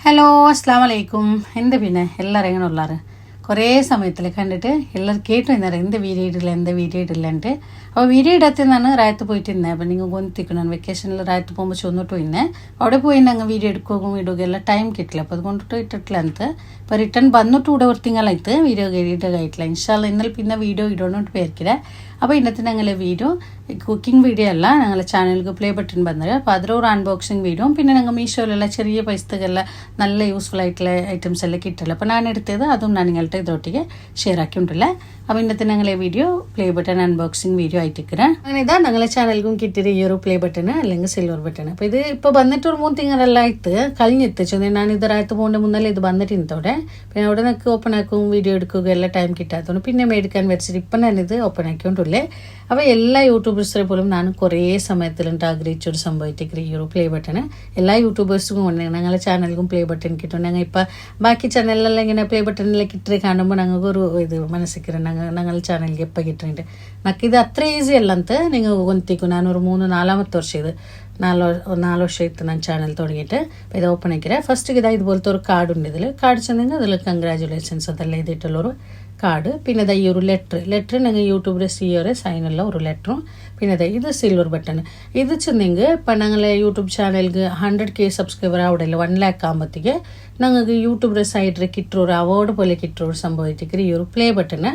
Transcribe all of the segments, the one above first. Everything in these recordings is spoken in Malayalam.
ഹലോ അസ്സാം വലൈക്കും. എൻ്റെ പിന്നെ എല്ലാവരും എങ്ങനെ ഉള്ളാറ് കുറേ സമയത്തിൽ കണ്ടിട്ട് എല്ലാവരും കേട്ടു ഇന്നേരം എന്ത് വീഡിയോ ഇടില്ലണ്ട് അപ്പോൾ വീഡിയോ ഇടത്തുനിന്നാണ് രായത്ത് പോയിട്ടിരുന്നത്. അപ്പോൾ നിങ്ങൾ കൊന്നിത്തിക്കണം വെക്കേഷനിൽ രായത്ത് പോകുമ്പോൾ ചൊന്നിട്ട് പോയിന്നെ അവിടെ പോയി ഞങ്ങൾ വീഡിയോ എടുക്കുകയും ഇടുകയും ಎಲ್ಲ ಟೈಮ್ കിട്ടില്ല. അപ്പോൾ അതുകൊണ്ടിട്ട് ഇട്ടിട്ടില്ല ಅಂತ ഇപ്പോൾ റിട്ടേൺ വന്നിട്ട് ഇവിടെ ഒരു തിങ്കളായിട്ട് വീഡിയോ ഇടായിട്ടില്ല. ഇൻഷാല്ല ഇന്നലെ പിന്നെ വീഡിയോ ഇടണോട്ട് പേർക്കില്ല. അപ്പോൾ ഇന്നത്തെ ഞങ്ങളെ വീഡിയോ കുക്കിംഗ് വീഡിയോ അല്ല, ഞങ്ങളെ ചാനലിലേക്ക് പ്ലേ ബട്ടൺ വന്നത്. അപ്പോൾ അതിലൊരു അൺബോക്സിങ് വീഡിയോ പിന്നെ ഞങ്ങൾ മീഷോയിലുള്ള ചെറിയ പൈസക്കെല്ലാം നല്ല യൂസ്ഫുൾ ആയിട്ടുള്ള ഐറ്റംസ് എല്ലാം കിട്ടില്ല. അപ്പോൾ ഞാൻ എടുത്തത് അതും ഞാൻ നിങ്ങളുടെ ഇതോട്ടിಗೆ ഷെയർ ആക്കിയിട്ടുണ്ടല്ലേ. അപ്പോൾ ഇന്നത്തെ ഞങ്ങളെ video play button unboxing video ആയിട്ടിരിക്കുന്നത്. അങ്ങനെ ഇതാ ഞങ്ങളെ ചാനലിലും കിട്ടിയത് ഈ ഒരു പ്ലേ ബട്ടൺ അല്ലെങ്കിൽ സിൽവർ ബട്ടൺ. അപ്പോൾ ഇത് ഇപ്പോൾ വന്നിട്ട് ഒരു 3 തിങ്കളെല്ലാം ആയിട്ട് കഴിഞ്ഞെത്തിച്ചു. ഞാൻ ഇതരായത്ത് പോകുന്ന മുന്നല്ലേ ഇത് വന്നിട്ടിരുന്നതോടെ പിന്നെ അവിടെ നിനക്ക് ഓപ്പൺ ആക്കും വീഡിയോ എടുക്കുക എല്ലാം ടൈം കിട്ടാത്തതുകൊണ്ട് പിന്നെ മേടിക്കാൻ വെച്ചിട്ട് ഇപ്പം ഞാനിത് ഓപ്പൺ ആക്കിക്കൊണ്ടില്ലേ. അപ്പോൾ എല്ലാ യൂട്യൂബേഴ്സിനെ പോലും ഞാൻ കുറേ സമയത്തിലുണ്ട് ആഗ്രഹിച്ചൊരു സംഭവമായിട്ട് ഈ ഒരു പ്ലേ ബട്ടൺ എല്ലാ യൂട്യൂബേഴ്സും കൊണ്ട് ഞങ്ങളെ ചാനലിലും പ്ലേ ബട്ടൺ കിട്ടും. ഞങ്ങൾ ഇപ്പോൾ ബാക്കി ചാനലിലെല്ലാം ഇങ്ങനെ പ്ലേ ബട്ടണിലേക്ക് ഇട്ടിട്ട് കാണുമ്പോൾ ഞങ്ങൾക്കൊരു ഇത് മനസ്സിൽ ഞങ്ങളുടെ ചാനലിലേക്ക് എപ്പോൾ കിട്ടുന്നുണ്ട്. നമുക്കിത് അത്ര ഈസി അല്ല ಅಂತ നിങ്ങൾ കൊന്തിക്കും. ഞാനൊരു 3-4 വർഷം ഇത് 4 വർഷം ഇತ್ತು ನಾನು ಚಾನಲ್ തുടങ്ങിയിട്ട്. അപ്പോൾ ഇത് ഓപ്പൺ ആക്കിയത് ഫസ്റ്റ് ഇതാ ഇതുപോലത്തെ ഒരു കാർഡ് ഉണ്ട്. കാർഡ് ചെന്നെങ്കിൽ അതിൽ കൺഗ്രാജുലേഷൻസ് അതെല്ലാം എഴുതിയിട്ടുള്ളൊരു കാർഡ്. പിന്നെ ഇതാ ഈ ഒരു ലെറ്റർ ഞങ്ങൾ യൂട്യൂബിലെ സിഒരെ സൈനുള്ള ഒരു ലെറ്ററും. പിന്നെ ഇതാ ഇത് സിൽവർ ബട്ടൺ. ഇത് ചെന്നെങ്കിൽ ഇപ്പം ഞങ്ങളെ യൂട്യൂബ് ചാനലിക്ക് 100K സബ്സ്ക്രൈബർ അവിടെ 1 lakh ആകുമ്പോഴത്തേക്ക് ഞങ്ങൾക്ക് യൂട്യൂബിലെ സൈഡിൽ കിട്ടുന്ന ഒരു അവാർഡ് പോലെ കിട്ടുന്ന ഒരു സംഭവമായിട്ട് ഈ ഒരു പ്ലേ ബട്ടൺ.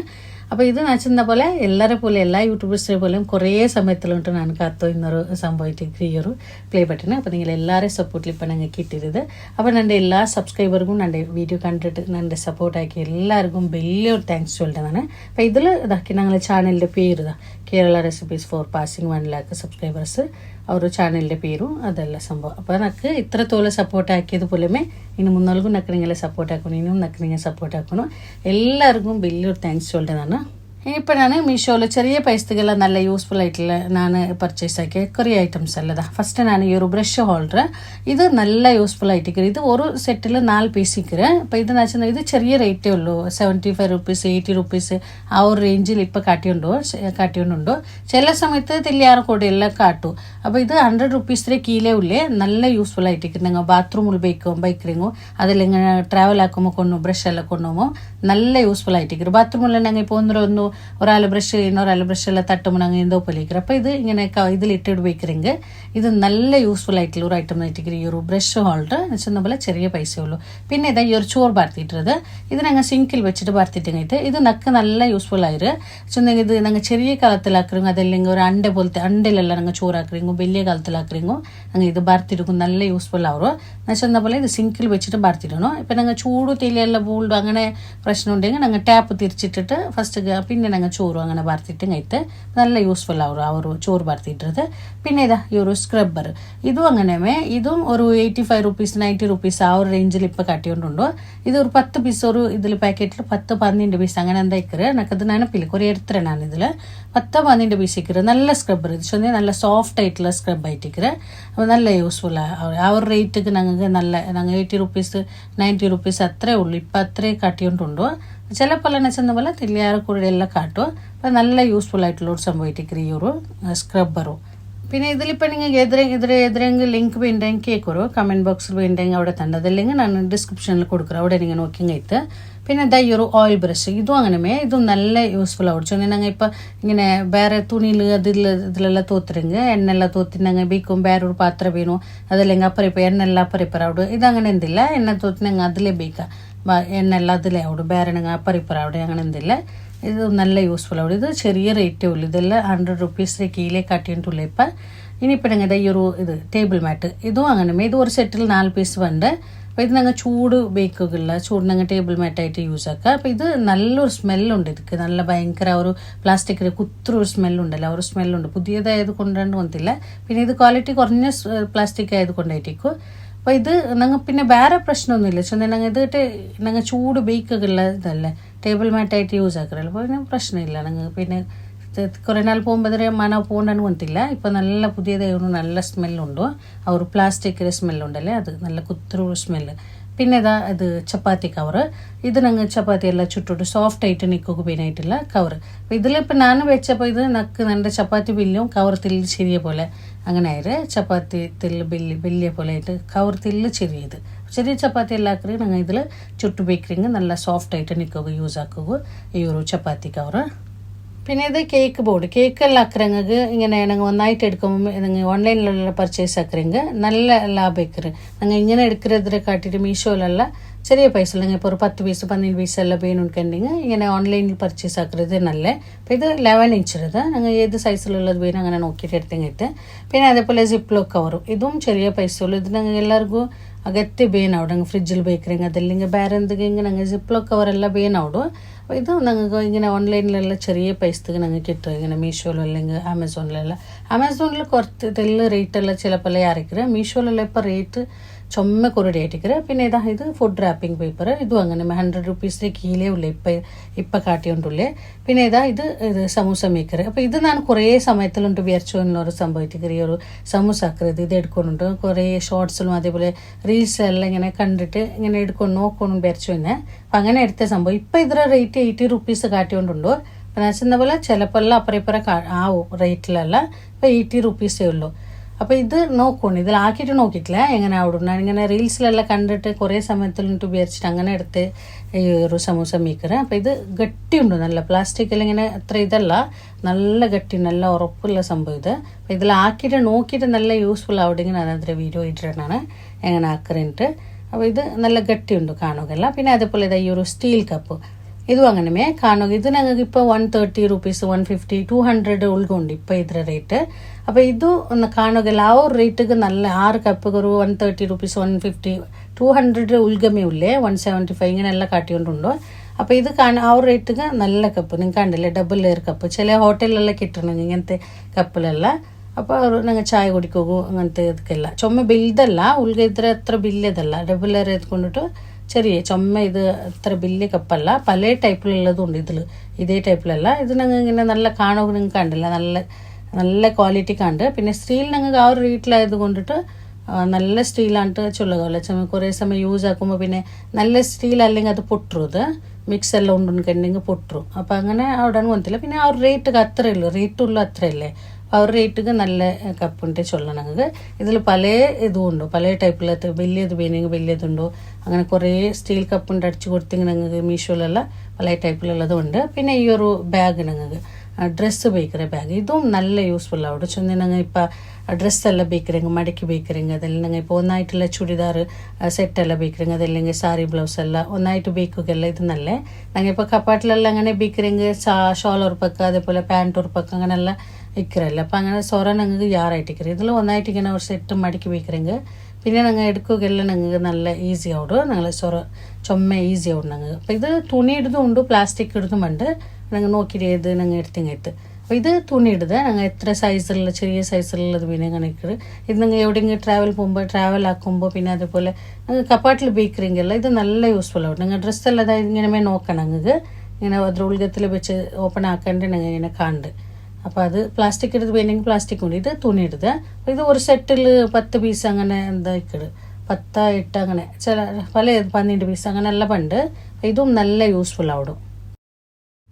അപ്പോൾ ഇത് നച്ചുന്ന പോലെ എല്ലാവരെ പോലെ എല്ലാ യൂട്യൂബേഴ്സിനെ പോലെയും കുറേ സമയത്തിലുണ്ട് ഞാൻ കാത്തോ ഇന്നൊരു സംഭവമായിട്ട് ഈ ഒരു പ്ലേ ബട്ടൺ. അപ്പോൾ നിങ്ങൾ എല്ലാവരെയും സപ്പോർട്ടിൽ ഇപ്പം ഞങ്ങൾക്ക് കിട്ടിയത്. അപ്പോൾ എൻ്റെ എല്ലാ സബ്സ്ക്രൈബർക്കും എൻ്റെ വീഡിയോ കണ്ടിട്ട് എൻ്റെ സപ്പോർട്ടാക്കി എല്ലാവർക്കും വലിയൊരു താങ്ക്സ് ചൊല്ലുന്നതാണ്. അപ്പോൾ ഇതിൽ ഇതാക്കി ഞങ്ങളുടെ ചാനലിൻ്റെ പേര് ഇതാ Kerala recipes for passing 1 lakh subscribers അവർ ചാനലിൻ്റെ പേരും അതെല്ലാം സംഭവം. അപ്പോൾ എനിക്ക് ഇത്രത്തോളം സപ്പോർട്ട് ആക്കിയത് പോലെമേ ഇനി മുന്നോൾക്കും നക്ക് നിങ്ങളെ സപ്പോർട്ട് ആക്കണം, ഇനിയും നക്ക് നിങ്ങൾ സപ്പോർട്ട് ആക്കണം. എല്ലാവർക്കും വലിയൊരു താങ്ക്സ് ചൊല്ലുന്നതാണ്. ഇപ്പം ഞാൻ മീഷോയിൽ ചെറിയ പൈസക്കെല്ലാം നല്ല യൂസ്ഫുൾ ആയിട്ടുള്ള ഞാൻ പർച്ചേസ് ആക്കിയ കുറേ ഐറ്റംസ് അല്ലതാ. ഫസ്റ്റ് ഞാൻ ഈ ഒരു ബ്രഷ് ഹോൾഡർ ഇത് നല്ല യൂസ്ഫുൾ ആയിട്ടിരിക്കുന്നത്. ഇത് ഒരു സെറ്റിൽ 4 പീസ് ഇരിക്കുന്നത്. അപ്പോൾ ഇതെന്ന് വെച്ചാൽ ഇത് ചെറിയ റേറ്റേ ഉള്ളൂ, 75 rupees 80 rupees ആ ഒരു റേഞ്ചിൽ ഇപ്പോൾ കാട്ടിക്കൊണ്ടുണ്ടോ. ചില സമയത്ത് തെല്ലിയാറ് കൂടെയെല്ലാം കാട്ടും. അപ്പോൾ ഇത് 100 rupees കീഴേ ഉള്ളേ നല്ല യൂസ്ഫുൾ ആയിട്ടിരിക്കുന്നത്. നിങ്ങൾ ബാത്റൂമിൽ ബൈക്കറിങ്ങോ അതിലിങ്ങനെ ട്രാവൽ ആക്കുമ്പോൾ കൊണ്ടു ബ്രഷ് എല്ലാം കൊണ്ടുപോകുമ്പോൾ നല്ല യൂസ്ഫുൾ ആയിട്ടിരിക്കുന്നത്. ബാത്റൂമിൽ ഞങ്ങൾ ഇപ്പോൾ ഒരാൾ ബ്രഷ് ചെയ്യുന്ന ഒരാൾ ബ്രഷ് എല്ലാം തട്ടുമ്പോൾ ഞങ്ങൾ എന്തോ പോലെ. അപ്പോൾ ഇത് ഇങ്ങനെ ഇതിലിട്ടിട്ട് വയ്ക്കണമെങ്കിൽ ഇത് നല്ല യൂസ്ഫുൾ ആയിട്ടുള്ള ഒരു ഐറ്റം ആയിട്ടിരിക്കും ഈ ഒരു ബ്രഷ് ഹോൾഡർ ചെന്ന പോലെ ചെറിയ പൈസ ഉള്ളൂ. പിന്നെ ഇതാ ഈ ഒരു ചോറ് പാർത്തിട്ടത് ഇത് ഞങ്ങൾ സിങ്കിൽ വെച്ചിട്ട് പാർത്തിട്ട് ഇത് നക്ക് നല്ല യൂസ്ഫുൾ ആയിട്ട് ചെന്നെങ്കിൽ ഇത് ഞങ്ങൾ ചെറിയ കാലത്തിലാക്കുറീങ്ങോ അതല്ലെങ്കിൽ ഒരു അണ്ട പോലത്തെ അണ്ടിലെല്ലാം ഞങ്ങൾ ചോറാക്കുറീങ്ങോ വലിയ കാലത്തിലാക്കുറീങ്ങോ ഞങ്ങൾ ഇത് പാർത്തിരിക്കും നല്ല യൂസ്ഫുൾ ആവും. ചെന്ന പോലെ ഇത് സിങ്കിൽ വെച്ചിട്ട് പാർത്തിടണം. ഇപ്പം ഞങ്ങൾ ചൂട് തെലിയെല്ലാം ബൂൾഡ് അങ്ങനെ പ്രശ്നം ഉണ്ടെങ്കിൽ ഞങ്ങൾ ടാപ്പ് തിരിച്ചിട്ടിട്ട് ഫസ്റ്റ് പിന്നെ ഞങ്ങൾ ചോറും അങ്ങനെ പാർത്തിട്ട് കഴിത്ത് നല്ല യൂസ്ഫുൾ ആവും ആ ഒരു ചോറ് പാർത്തിട്ടത്. പിന്നെ ഇതാ ഈ ഒരു സ്ക്രബ്ബർ ഇതും അങ്ങനെമേ ഇതും ഒരു 85 rupees 90 rupees ആ ഒരു റേഞ്ചിൽ ഇപ്പോൾ കാട്ടിക്കൊണ്ടുണ്ടോ. ഇത് ഒരു 10 പീസ് ഒരു ഇതിൽ പാക്കറ്റിൽ 10-12 പീസ് അങ്ങനെ എന്താ ഇക്കറ് എനിക്കത് നനപ്പില്ല കുറേ എടുത്തറ ഞാൻ ഇതിൽ 10-12 പീസ് ഇക്കറ് നല്ല സ്ക്രബ്ബർ. ഇത് ചെന്നാൽ നല്ല സോഫ്റ്റ് ആയിട്ടുള്ള സ്ക്രബ് ആയിട്ടിക്കറ്. അപ്പോൾ നല്ല യൂസ്ഫുൾ ആ ഒരു റേറ്റിക്ക് ഞങ്ങൾക്ക് നല്ല ഞങ്ങൾ 80 rupees 90 rupees അത്രേ ഉള്ളൂ. ഇപ്പം അത്രേ കാട്ടിക്കൊണ്ടുണ്ടോ. ചിലപ്പോൾ എന്നെ ചെന്ന പോലെ തെല്ലിയാറ് കൂടെ എല്ലാം കാട്ടും. അപ്പോൾ നല്ല യൂസ്ഫുൾ ആയിട്ടുള്ള ഒരു സംഭവമായിട്ട് ഈ ഒരു സ്ക്രബ്ബറും. പിന്നെ ഇതിലിപ്പോൾ നിങ്ങൾക്ക് എതിരെങ്കിൽ ലിങ്ക് വേണ്ടെങ്കിൽ കേൾക്കുറോ കമൻറ്റ് ബോക്സിൽ വേണ്ടെങ്കിൽ അവിടെ തന്നെ അതല്ലെങ്കിൽ ഞാൻ ഡിസ്ക്രിപ്ഷനിൽ കൊടുക്കുറോ അവിടെ നിങ്ങൾ നോക്കി കഴിത്ത്. പിന്നെ ഇതാ ഈ ഒരു ഓയിൽ ബ്രഷ് ഇതും അങ്ങനെമേ ഇതും നല്ല യൂസ്ഫുൾ ആവിച്ചു. ഞങ്ങൾ ഇപ്പോൾ ഇങ്ങനെ വേറെ തുണിയിൽ ഇതിലെല്ലാം തോത്തിരെങ്കിൽ എണ്ണೆಲ್ಲ തോത്തി ഞങ്ങൾ ബീക്കും വേറൊരു പാത്രം വീണു അതല്ലെങ്കിൽ അപ്പറിപ്പോൾ എണ്ണೆಲ್ಲ അപ്പറിപ്പറ അവിടെ ഇതങ്ങനെ എന്തില്ല എണ്ണ തോത്തി ഞങ്ങൾ അതിലേ ബീക്കാം എണ്ണೆಲ್ಲ അതിലേ അവിടെ ಬೇರೆ ഞങ്ങൾ അപ്പറിപ്പറ അവിടെ അങ്ങനെ എന്തില്ല. ഇത് നല്ല യൂസ്ഫുൾ ആവും. ഇത് ചെറിയ റേറ്റേ ഉള്ളൂ. ഇതെല്ലാം 100 rupees കീഴേ കാട്ടിയിട്ടുള്ളൂ ഇപ്പം. ഇനിയിപ്പോൾ ഞങ്ങളുടെ ഈ ഒരു ഇത് ടേബിൾ മാറ്റ് ഇതും അങ്ങനെ ഇത് ഒരു സെറ്റിൽ 4 പീസ് ഉണ്ട്. അപ്പോൾ ഇത് ഞങ്ങൾ ചൂട് ബേക്കുകളില്ല ചൂട് ഞങ്ങൾ ടേബിൾ മാറ്റായിട്ട് യൂസ് ആക്കുക. അപ്പോൾ ഇത് നല്ലൊരു സ്മെല്ലുണ്ട്. ഇതൊക്കെ നല്ല ഭയങ്കര ഒരു പ്ലാസ്റ്റിക്കിൽ കുത്തൊരു സ്മെല്ലുണ്ടല്ലോ ആ ഒരു സ്മെല്ലുണ്ട്. പുതിയതായത് കൊണ്ടാണ്ട് വന്നില്ല. പിന്നെ ഇത് ക്വാളിറ്റി കുറഞ്ഞ പ്ലാസ്റ്റിക് ആയത് കൊണ്ടായിരിക്കും. അപ്പോൾ ഇത് ഞങ്ങൾ പിന്നെ വേറെ പ്രശ്നമൊന്നുമില്ല. ചെന്നാൽ ഞങ്ങൾ ഇതിട്ട് ഞങ്ങൾ ചൂട് ബേക്കുകളില്ല ഇതല്ലേ ടേബിൾ മാറ്റായിട്ട് യൂസ് ആക്കുറല്ലോ. അപ്പോൾ പിന്നെ പ്രശ്നമില്ല. ഞങ്ങൾ പിന്നെ കുറേ നാൾ പോകുമ്പോൾ മന പോകണ്ടാണ് വന്നിട്ടില്ല. ഇപ്പോൾ നല്ല പുതിയതായിരുന്നു നല്ല സ്മെല്ലുണ്ടോ ആ ഒരു പ്ലാസ്റ്റിക്കിൻ്റെ സ്മെല്ലുണ്ടല്ലേ അത് നല്ല കുത്തൊരു സ്മെല്ല്. പിന്നെ ഇതാ ഇത് ചപ്പാത്തി കവർ ഇത് ഞങ്ങൾ ചപ്പാത്തി എല്ലാം ചുട്ടിട്ട് സോഫ്റ്റ് ആയിട്ട് നിൽക്കുക പിന്നായിട്ടുള്ള കവർ. അപ്പോൾ ഇതിലിപ്പോൾ ഞാൻ വെച്ചപ്പോൾ ഇത് നക്ക് എൻ്റെ ചപ്പാത്തി ബില്ലും കവർ തില്ല് ചെറിയ പോലെ അങ്ങനെ ആയിട്ട് ചപ്പാത്തി തില്ല് വലിയ പോലെ ആയിട്ട് കവർ തില്ല് ചെറിയത് ചെറിയ ചപ്പാത്തി എല്ലാം ആക്കി ഞങ്ങൾ ഇതിൽ ചുട്ടു ബേക്കറിങ് നല്ല സോഫ്റ്റ് ആയിട്ട് നിൽക്കുക യൂസ് ആക്കുക ഈ ഒരു ചപ്പാത്തി കവർ. പിന്നെ ഇത് കേക്ക് ബോർഡ് കേക്കെല്ലാം ആക്കുറങ്ങൾക്ക് ഇങ്ങനെ ഞങ്ങൾ ഒന്നായിട്ട് എടുക്കുമ്പോൾ നിങ്ങൾ ഓൺലൈനിലുള്ള പർച്ചേസ് ആക്കുറെങ്കിൽ നല്ല ലാഭം ഞങ്ങൾ ഇങ്ങനെ എടുക്കുന്നതിനെ കാട്ടിയിട്ട് മീഷോയിലുള്ള ചെറിയ പൈസ നിങ്ങൾ ഇപ്പോൾ ഒരു 10 പീസ് 15 പീസ് എല്ലാം വേണമെന്നുണ്ടെങ്കിൽ ഇങ്ങനെ ഓൺലൈനിൽ പർച്ചേസ് ആക്കുന്നത് നല്ല. അപ്പോൾ ഇത് 11 ഇഞ്ചിറത് ഞങ്ങൾ ഏത് സൈസിലുള്ളത് വേണം അങ്ങനെ നോക്കിയിട്ട് എടുത്തെങ്കിട്ട്. പിന്നെ അതേപോലെ സിപ്ലോ കവറും ഇതും ചെറിയ പൈസ ഉള്ളൂ. ഇത് ഞങ്ങൾ എല്ലാവർക്കും അകത്ത് ಬೇನಾವಡು ನಂಗೆ ಫ್ರಿಜ್ಜಲ್ಲಿ ಬೇಕ್ರಿಂಗ್ ಅದೆಲ್ಲಿಂಗೆ ಬೇರೆ എന്തെങ്കിലും ഇങ്ങനെ ഞങ്ങൾ സിപ്ലോ കവറെല്ലാം ಬೇನಾവಡು. അപ്പോൾ ഇത് ഞങ്ങൾക്ക് ഇങ്ങനെ ഓൺലൈനിലെല്ലാം ചെറിയ പൈസക്ക് ഞങ്ങൾക്ക് കിട്ടും ഇങ്ങനെ മീഷോയിലോ അല്ലെങ്കിൽ ആമസോണിലെല്ലാം. ആമസോണിൽ കുറച്ച് തെല്ല് റേറ്റെല്ലാം ചിലപ്പോൾ ആയിരിക്കും. മീഷോയിലെല്ലാം ഇപ്പോൾ റേറ്റ് ചുമ കുറേ ആയിട്ടിരിക്കുക. പിന്നെ ഇതാ ഇത് ഫുഡ് റാപ്പിംഗ് പേപ്പർ ഇതും അങ്ങനെ 100 റുപ്പീസിൻ്റെ കീഴേ ഉള്ളേ ഇപ്പം കാട്ടിയോണ്ടുള്ളേ. പിന്നെ ഇതാ ഇത് സമൂസ മേക്കർ. അപ്പോൾ ഇത് ഞാൻ കുറേ സമയത്തിലുണ്ട് വിചാരിച്ചു എന്നൊരു സംഭവിച്ചിരിക്കുക. ഈ ഒരു സമൂസ ആക്കരുത് ഇത് എടുക്കുന്നുണ്ട് കുറേ ഷോർട്സിലും അതേപോലെ റീൽസിലെല്ലാം ഇങ്ങനെ കണ്ടിട്ട് ഇങ്ങനെ എടുಕೊಂಡು നോക്കണം വിചാരിച്ചു തന്നെ. അപ്പം അങ്ങനെ എടുത്ത സംഭവം ഇപ്പം ഇതിൻ്റെ റേറ്റ് 80 റുപ്പീസ് കാട്ടിയോണ്ടുണ്ടോ. അപ്പം ഞാൻ ചെന്ന പോലെ ചിലപ്പോൾ എല്ലാം അപ്പുറം ഇപ്പുറം ആവും റേറ്റിലല്ല. ഇപ്പം 80 റുപ്പീസേ ഉള്ളൂ. അപ്പോൾ ഇത് നോക്കണം ഇതിലാക്കിയിട്ട് നോക്കിയിട്ടില്ല എങ്ങനെ ആവിടും. ഞാനിങ്ങനെ റീൽസിലെല്ലാം കണ്ടിട്ട് കുറേ സമയത്തിലിട്ട് വിചാരിച്ചിട്ട് അങ്ങനെ എടുത്ത് ഈ ഒരു സമൂസ മേക്കർ. അപ്പോൾ ഇത് ഗട്ടിയുണ്ട് നല്ല പ്ലാസ്റ്റിക്കിൽ ഇങ്ങനെ അത്ര ഇതല്ല നല്ല ഗട്ടി നല്ല ഉറപ്പുള്ള സംഭവം ഇത്. അപ്പോൾ ഇതിലാക്കിയിട്ട് നോക്കിയിട്ട് നല്ല യൂസ്ഫുൾ ആവിടെങ്കിൽ ഞാൻ അതിൻ്റെ വീഡിയോ ഇട്ടിട്ടാണ് എങ്ങനെ ആക്കറിട്ട്. അപ്പോൾ ഇത് നല്ല ഗട്ടിയുണ്ട് കാണുകയല്ല. പിന്നെ അതേപോലെ ഇതാ ഈ ഒരു സ്റ്റീൽ കപ്പ് ഇതും അങ്ങനെ കാണുക. ഇത് ഞങ്ങൾക്ക് ഇപ്പോൾ 130 റുപ്പീസ് 150 200 ഉൾകൊണ്ട് ഇപ്പോൾ ഇതിൻ്റെ റേറ്റ്. അപ്പോൾ ഇത് ഒന്ന് കാണുകയില്ല ആ ഒരു റേറ്റിಗೆ നല്ല 6 കപ്പ് ഒരു 130 റുപ്പീസ് 150 200 ഉൾഗമേ ഉള്ളേ 175 ഇങ്ങനെയെല്ലാം കാട്ടിക്കൊണ്ടുണ്ടോ. അപ്പോൾ ഇത് ആ ഒരു റേറ്റിಗೆ നല്ല കപ്പ് നിങ്ങൾക്ക് കണ്ടില്ലേ ഡബിൾ ലെയർ കപ്പ് ചില ഹോട്ടലിലെല്ലാം കിട്ടണം ഇങ്ങനത്തെ കപ്പിലെല്ലാം. അപ്പോൾ ഞങ്ങൾ ചായ കുടിക്കുകയോ അങ്ങനത്തെ ഇതൊക്കെയല്ല ചുമ ബിൽഡല്ല ഉൾഗ ഇത്ര അത്ര ബില്ലതല്ല ഡബിൾ ലെയർ എത്കൊണ്ടിട്ട് ചെറിയ ചുമ ഇത് അത്ര വലിയ കപ്പല്ല പല ടൈപ്പിലുള്ളതും ഉണ്ട് ഇതിൽ ഇതേ ടൈപ്പിലല്ല. ഇത് ഞങ്ങൾ ഇങ്ങനെ നല്ല കാണുക നിങ്ങൾക്ക് കണ്ടില്ല നല്ല നല്ല ക്വാളിറ്റി കണ്ട്. പിന്നെ സ്റ്റീൽ ഞങ്ങൾക്ക് ആ ഒരു റേറ്റിലായത് കൊണ്ടിട്ട് നല്ല സ്റ്റീലാണ്ട് ചൊല്ലുകയല്ല ചുമ കുറേ സമയം യൂസ് ആക്കുമ്പോൾ പിന്നെ നല്ല സ്റ്റീൽ അല്ലെങ്കിൽ അത് പൊട്ടറും ഇത് മിക്സ് എല്ലാം ഉണ്ടെങ്കിൽ പൊട്ടറും. അപ്പോൾ അങ്ങനെ അവിടെ കൊണ്ടില്ല. പിന്നെ ആ ഒരു റേറ്റ് അത്രയേ റേറ്റുള്ളൂ അത്രയല്ലേ ആ ഒരു റേറ്റിಗೆ നല്ല കപ്പുണ്ട് ചൊല്ലാം ഞങ്ങൾക്ക്. ഇതിൽ പല ഇതും ഉണ്ടോ പല ടൈപ്പിലത്ത് വലിയത് വേണമെങ്കിൽ വലിയതുണ്ടോ അങ്ങനെ കുറേ സ്റ്റീൽ കപ്പുണ്ട് അടിച്ചു കൊടുത്തെങ്കിൽ ഞങ്ങൾക്ക് മീഷോയിലെല്ലാം പല ടൈപ്പിലുള്ളതും ഉണ്ട്. പിന്നെ ഈ ഒരു ബാഗ് ഞങ്ങൾക്ക് ಡ್ರೆಸ್ ಬೇಕ್ರೆ ಬ್ಯಾಗ್ ಇದು നല്ല ಯೂಸ್ಫುಲ್ ಆವಡು ಚಂದ ನಂಗೆ ಇಪ್ಪ ಡ್ರೆಸ್ ಎಲ್ಲ ಬೇಕ್ರಂಗೆ ಮಡಕಿ ಬೇಕ್ರಂಗೆ ಅದೆಲ್ಲ ನಂಗೆ ഇപ്പോൾ ഒന്നായിട്ടുള്ള ചുരിദാർ സെറ്റ് എല്ലാം ಬೇಕ್ರಂಗೆ ಅದೆಲ್ಲ സാരി ബ്ലൗസ് എല്ലാം ഒന്നായിട്ട് ബേക്കുകയെല്ലാം ഇത് നല്ല ഞങ്ങൾ ഇപ്പോൾ കപ്പാട്ടിലെല്ലാം അങ്ങനെ ಬೇಕ್ರಂಗೆ ഷോൾ ഉറപ്പൊക്കെ അതേപോലെ പാൻറ് ഉറപ്പൊക്കെ അങ്ങനെയെല്ലാം ഇക്കറല്ല. അപ്പം അങ്ങനെ സൊറ ഞങ്ങൾക്ക് യാറായിട്ടിക്കറി ഇതിൽ ഒന്നായിട്ട് ഇങ്ങനെ ഒരു സെറ്റ് മടക്കി ಬೇಕ್ರಂಗೆ പിന്നെ ഞങ്ങൾ എടുക്കുകയെല്ലാം ഞങ്ങൾക്ക് നല്ല ഈസി ആവും ഞങ്ങൾ സൊറ ചുമ ഈസി ആവും ഞങ്ങൾക്ക്. അപ്പം ഇത് തുണി ഇടുന്നതും ഉണ്ട് പ്ലാസ്റ്റിക് ഇടുന്നതും ഉണ്ട് ഞങ്ങൾ നോക്കിയിട്ട് ഏത് ഞങ്ങൾ എടുത്തിങ്ങെത്ത്. അപ്പോൾ ഇത് തുണി ഇടുന്നത് ഞങ്ങൾ എത്ര സൈസിലുള്ള ചെറിയ സൈസിലുള്ളത് പിന്നെ കണക്കിട്ട് ഇത് നിങ്ങൾ എവിടെയെങ്കിലും ട്രാവൽ പോകുമ്പോൾ ട്രാവൽ ആക്കുമ്പോൾ പിന്നെ അതേപോലെ ഞങ്ങൾ കപ്പാട്ടിൽ ബേക്കറിങ്കെല്ലാം ഇത് നല്ല യൂസ്ഫുൾ ആവും. ഞങ്ങൾ ഡ്രസ്സെല്ലാം അതായത് ഇങ്ങനെ നോക്കണം ഞങ്ങൾക്ക് ഇങ്ങനെ അದ್ರ ഉൾഗത്തിൽ വെച്ച് ഓപ്പൺ ആക്കാണ്ട് ഞങ്ങൾ ഇങ്ങനെ കാണുന്നുണ്ട്. അപ്പോൾ അത് പ്ലാസ്റ്റിക് എടുത്ത് വേണമെങ്കിൽ പ്ലാസ്റ്റിക് ഉണ്ട് ഇത് തുണി ഇടുന്നത്. അപ്പോൾ ഇത് ഒരു സെറ്റിൽ 10 പീസ് അങ്ങനെ എന്താ ഇക്കട് 10 8 അങ്ങനെ ചില പല 12 പീസ് അങ്ങനെയെല്ലാം പണ്ട് ഇതും നല്ല യൂസ്ഫുൾ ആവും.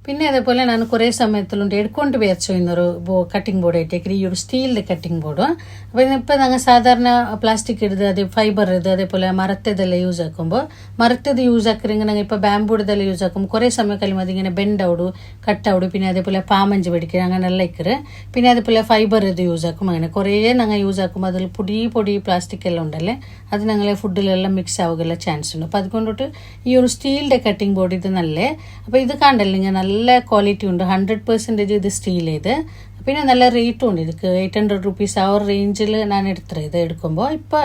പിന്നെ അതേപോലെ ഞാൻ കുറേ സമയത്തിലുണ്ട് എടുക്കൊണ്ട് വിചാരിച്ചു ഇന്നൊരു കട്ടിംഗ് ബോർഡ് ആയിട്ടേക്ക് ഈ ഒരു സ്റ്റീലിൻ്റെ കട്ടിംഗ് ബോർഡ്. അപ്പോൾ ഇപ്പം ഞങ്ങൾ സാധാരണ പ്ലാസ്റ്റിക് ഇടുന്നത് അത് ഫൈബർ ഇത് അതേപോലെ മരത്തതെല്ലാം യൂസ് ആക്കുമ്പോൾ മരത്തത് യൂസ് ആക്കിയെങ്കിൽ ഞങ്ങൾ ഇപ്പോൾ ബാമ്പൂടെല്ലാം യൂസ് ആക്കുമ്പോൾ കുറേ സമയം കഴിയുമ്പോൾ അതിങ്ങനെ ബെൻഡ് ആവിടു കട്ടാവിടു പിന്നെ അതേപോലെ പാമഞ്ച് പിടിക്കുക അങ്ങനെയെല്ലാം ഇക്കറ്. പിന്നെ അതേപോലെ ഫൈബർ ഇത് യൂസ് ആക്കും അങ്ങനെ കുറേ ഞങ്ങൾ യൂസ് ആക്കുമ്പോൾ അതിൽ പൊടി പ്ലാസ്റ്റിക് എല്ലാം ഉണ്ടല്ലേ അത് ഞങ്ങളെ ഫുഡിലെല്ലാം മിക്സ് ആവുകയുള്ള ചാൻസ് ഉണ്ട്. അപ്പോൾ അതുകൊണ്ടിട്ട് ഈ ഒരു സ്റ്റീലിൻ്റെ കട്ടിംഗ് ബോർഡ് ഇത് നല്ലേ. അപ്പോൾ ഇത് കണ്ടല്ലേ ഇങ്ങനെ നല്ല ക്വാളിറ്റി ഉണ്ട് 100% ഇത് സ്റ്റീൽ ഇത് പിന്നെ നല്ല റേറ്റും ഉണ്ട് ഇതിക്ക് 800 റുപ്പീസ് ആ ഒരു റേഞ്ചിൽ ഞാൻ എടുത്തത് ഇത് എടുക്കുമ്പോൾ. ഇപ്പോൾ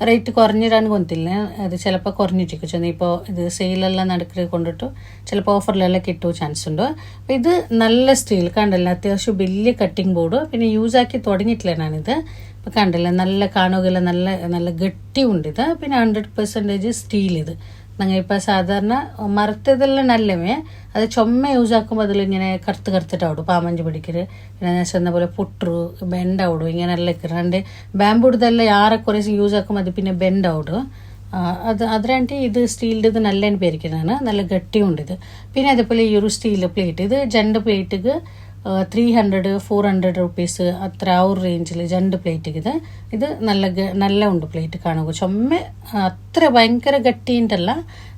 റേറ്റ് കുറഞ്ഞിടാൻ കൊന്നില്ല അത് ചിലപ്പോൾ കുറഞ്ഞിട്ടിരിക്കും ചെന്ന് ഇപ്പോൾ ഇത് സെയിലെല്ലാം നടക്കുന്നത് കൊണ്ടിട്ട് ചിലപ്പോൾ ഓഫറിലെല്ലാം കിട്ടുക ചാൻസ് ഉണ്ട്. അപ്പോൾ ഇത് നല്ല സ്റ്റീൽ കണ്ടല്ല അത്യാവശ്യം വലിയ കട്ടിംഗ് ബോർഡ് പിന്നെ യൂസ് ആക്കി തുടങ്ങിയിട്ടില്ല ഞാനിത്. ഇപ്പോൾ കണ്ടല്ല നല്ല കാണുകയില്ല നല്ല നല്ല ഗട്ടിയുണ്ട് ഇത് പിന്നെ 100% സ്റ്റീൽ ഇത് ഞങ്ങൾ ഇപ്പോൾ സാധാരണ മരത്തതെല്ലാം നല്ലവേ അത് ചുമ യൂസ് ആക്കുമ്പോൾ അതിലിങ്ങനെ കറുത്തിട്ടാവിടും പാമഞ്ച് പിടിക്കല് പിന്നെ ഞാൻ ചെന്ന പോലെ പൊട്ടു ബെൻഡാവിടും ഇങ്ങനെയെല്ലാം ഇക്കറണ്ട് ബാമ്പൂടെല്ലാം യാറെ കുറേ യൂസ് ആക്കുമ്പോൾ അത് പിന്നെ ബെൻഡാവിടും അതിനായിട്ട് ഇത് സ്റ്റീലിൻ്റെ ഇത് നല്ല പേരിക്കുന്നതാണ് നല്ല ഗട്ടിയുണ്ട് ഇത്. പിന്നെ അതേപോലെ ഈ ഒരു സ്റ്റീൽ പ്ലേറ്റ് ഇത് 2 പ്ലേറ്റിക്ക് 300-400 അത്ര ആ ഒരു റേഞ്ചിൽ 2 പ്ലേറ്റ് ഇത് നല്ല ഉണ്ട് പ്ലേറ്റ് കാണുക ചുമ്മ അത്ര ഭയങ്കര ഗട്ടിയുണ്ടല്ല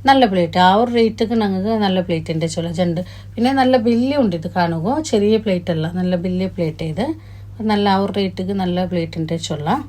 നല്ല പ്ലേറ്റ് ആ ഒരു റേറ്റിക്ക് ഞങ്ങൾക്ക് നല്ല പ്ലേറ്റ് ഉണ്ട് ചൊല്ല 2 പിന്നെ നല്ല വലിയ ഉണ്ട് ഇത് കാണുക ചെറിയ പ്ലേറ്റ് അല്ല നല്ല വലിയ പ്ലേറ്റ് ഇത് നല്ല ആ ഒരു റേറ്റിക്ക് നല്ല പ്ലേറ്റ് ഉണ്ട് ചൊല്ലാം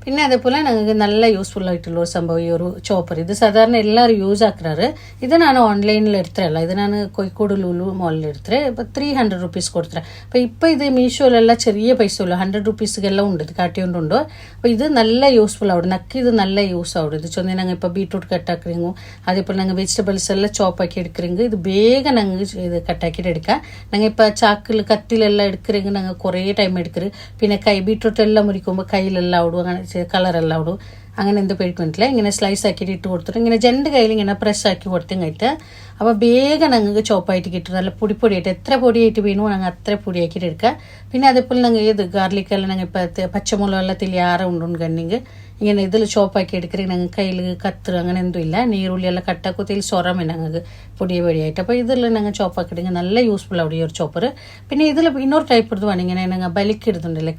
പിന്നെ അതേപോലെ ഞങ്ങൾക്ക് നല്ല യൂസ്ഫുൾ ആയിട്ടുള്ള ഒരു സംഭവം ഈ ഒരു ചോപ്പർ ഇത് സാധാരണ എല്ലാവരും യൂസ് ആക്കാറ് ഇത് ഞാൻ ഓൺലൈനിൽ എടുത്തല്ല ഇത് ഞാൻ കോഴിക്കോട് ലുലു മോളിൽ എടുത്തത് ഇപ്പോൾ 300 rupees കൊടുത്തത് അപ്പോൾ ഇപ്പോൾ ഇത് മീഷോയിലെല്ലാം ചെറിയ പൈസ ഉള്ളൂ 100 rupeesಗೆಲ್ಲ ഉണ്ട് ഇത് കാട്ടിയോണ്ടുണ്ടോ അപ്പോൾ ഇത് നല്ല യൂസ്ഫുൾ ആവും നക്കി ഇത് നല്ല യൂസ് ആവും ഇത് ചൊന്നി ഞങ്ങൾ ഇപ്പോൾ ബീട്രൂട്ട് കട്ടാക്കിറിങ്ങു അതേപോലെ ഞങ്ങൾ വെജിറ്റബിൾസ് എല്ലാം ചോപ്പാക്കി എടുക്കിറിങ്ങ ഇത് വേഗം ഞങ്ങൾ ഇത് കട്ടാക്കിയിട്ട് എടുക്കാം ഞങ്ങൾ ഇപ്പോൾ ചാക്കിൽ കത്തിലെല്ലാം എടുക്കിറിങ്ങ ഞങ്ങൾ കുറേ ടൈം എടുക്കറ് പിന്നെ ബീട്രൂട്ട് എല്ലാം മുറിക്കുമ്പോൾ കയ്യിലെല്ലാം ആവിടും അങ്ങനെ കളറെല്ലാം ആവിടും അങ്ങനെ എന്ത് പേടിക്കൊണ്ടില്ല ഇങ്ങനെ സ്ലൈസ് ആക്കിയിട്ട് ഇട്ട് കൊടുത്തിട്ട് ഇങ്ങനെ 2 കയ്യിൽ ഇങ്ങനെ പ്രസ് ആക്കി കൊടുത്തെങ്കിട്ട് അപ്പോൾ വേഗം ഞങ്ങൾക്ക് ചോപ്പായിട്ട് കിട്ടും നല്ല പൊടിയായിട്ട് എത്ര പൊടിയായിട്ട് വീണു ഞങ്ങൾ അത്ര പൊടിയാക്കിയിട്ട് എടുക്കുക പിന്നെ അതേപോലെ ഞങ്ങൾ ഏത് ഗാർലിക്കെല്ലാം ഞങ്ങൾ ഇപ്പോൾ പച്ചമുളകെല്ലാത്തിൽ ആറ് ഉണ്ടെങ്കിൽ ഇങ്ങനെ ഇതിൽ ചോപ്പാക്കി എടുക്കണമെങ്കിൽ ഞങ്ങൾ കയ്യിൽ കത്ത് അങ്ങനെ എന്തും ഇല്ല നീരുള്ളിയെല്ലാം കട്ടാക്കുത്തിൽ ചൊറമേ ഞങ്ങൾക്ക് പൊടിയായിട്ട് അപ്പോൾ ഇതിൽ ഞങ്ങൾ ചോപ്പാക്കിയിട്ടെങ്കിൽ നല്ല യൂസ്ഫുൾ ആവും ഈ ഒരു ചോപ്പർ പിന്നെ ഇതിൽ ഇന്നൊരു ടൈപ്പ് എടുത്തുവാണ് ഇങ്ങനെ ഞങ്ങൾ ബലിക്കിടുന്നുണ്ടല്ലേ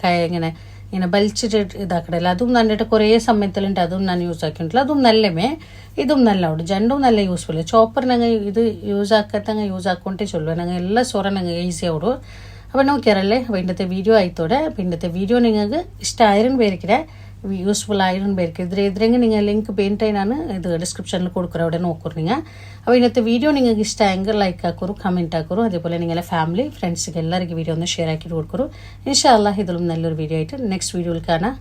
ഇങ്ങനെ ബലിച്ചിട്ട് ഇതാക്കടല്ല അതും നന്നിട്ട് കുറേ സമയത്തിലുണ്ട് അതും ഞാൻ യൂസ് ആക്കിയിട്ടില്ല അതും നല്ലമേ ഇതും നല്ല ഉണ്ട് 2 നല്ല യൂസ്ഫുൾ ചോപ്പർ ഞങ്ങൾ ഇത് യൂസ് ആക്കത്തങ്ങ യൂസ് ആക്കൊണ്ടേ ചൊല്ലുക ഞങ്ങൾ എല്ലാ സൊറ ഞങ്ങൾ ഈസി ആവിടും അപ്പോൾ നോക്കിയാറല്ലേ അപ്പോൾ ഇന്നത്തെ വീഡിയോ ആയിത്തോടെ അപ്പോൾ ഇന്നത്തെ വീഡിയോ നിങ്ങൾക്ക് ഇഷ്ടമായിരം പേർക്കിടെ യൂസ്ഫുൾ ആയിരം പേർക്ക് ഇതിലെങ്കിൽ നിങ്ങൾ ലിങ്ക് പെയിൻറ്റായി ഞാൻ ഇത് ഡിസ്ക്രിപ്ഷനിൽ കൊടുക്കുറ അവിടെ നോക്കുറു നിങ്ങൾ അപ്പോൾ ഇന്നത്തെ വീഡിയോ നിങ്ങൾക്ക് ഇഷ്ടമായെങ്കിൽ ലൈക്ക് ആക്കുറു കമൻറ്റ് ആക്കുറു അതേപോലെ നിങ്ങളെ ഫാമിലി ഫ്രണ്ട്സിಗೆ എല്ലാവർക്കും വീഡിയോ ഒന്ന് ഷെയർ ആക്കിയിട്ട് കൊടുക്കുറു ഇൻഷാ അല്ലാഹ് ഇതിലും നല്ലൊരു വീഡിയോ ആയിട്ട് നെക്സ്റ്റ് വീഡിയോയിൽ കാണാം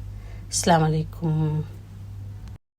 അസ്സലാമു അലൈക്കും